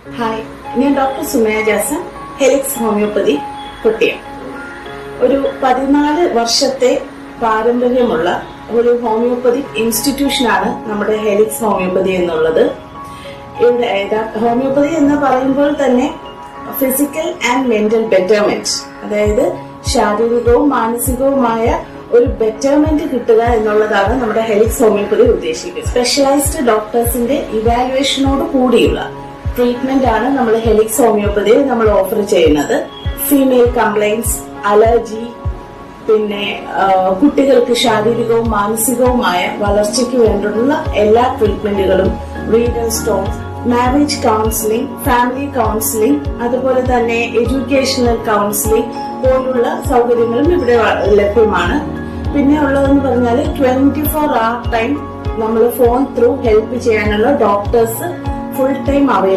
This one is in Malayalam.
ഹായ്, ഞാൻ doctor Sumaya Jasan, Helix homeopathy Kuttiyam. ഒരു 14 വർഷത്തെ പാരമ്പര്യമുള്ള ഒരു ഹോമിയോപ്പതിക് ഇൻസ്റ്റിറ്റ്യൂഷനാണ് നമ്മുടെ ഹെലിക്സ് ഹോമിയോപ്പതി എന്നുള്ളത്. ഇവിടെ ഹോമിയോപ്പതി എന്ന് പറയുമ്പോൾ തന്നെ ഫിസിക്കൽ ആൻഡ് മെന്റൽ ബെറ്റർമെന്റ്, അതായത് ശാരീരികവും മാനസികവുമായ ഒരു ബെറ്റർമെന്റ് കിട്ടുക എന്നുള്ളതാണ് നമ്മുടെ ഹെലിക്സ് ഹോമിയോപ്പതി ഉദ്ദേശിക്കുന്നത്. സ്പെഷ്യലൈസ്ഡ് ഡോക്ടേഴ്സിന്റെ ഇവാലുവേഷനോട് കൂടിയുള്ള ട്രീറ്റ്മെന്റ് ആണ് നമ്മൾ ഹെലിക്സ് ഹോമിയോപ്പതിയിൽ നമ്മൾ ഓഫർ ചെയ്യുന്നത്. ഫീമെയിൽ കംപ്ലൈന്റ്സ്, അലർജി, പിന്നെ കുട്ടികൾക്ക് ശാരീരികവും മാനസികവുമായ വളർച്ചയ്ക്ക് വേണ്ടിയുള്ള എല്ലാ ട്രീറ്റ്മെന്റുകളും, renal stones, marriage counselling, family counselling, അതുപോലെ തന്നെ എഡ്യൂക്കേഷണൽ കൗൺസിലിംഗ് പോലുള്ള സൗകര്യങ്ങളും ഇവിടെ ലഭ്യമാണ്. പിന്നെ ഉള്ളതെന്ന് പറഞ്ഞാൽ 24 hour ടൈം നമ്മൾ ഫോൺ ത്രൂ ഹെൽപ്പ് ചെയ്യാനുള്ള ഡോക്ടേഴ്സ് ഫുൾ ടൈം അവൈലബിൾ.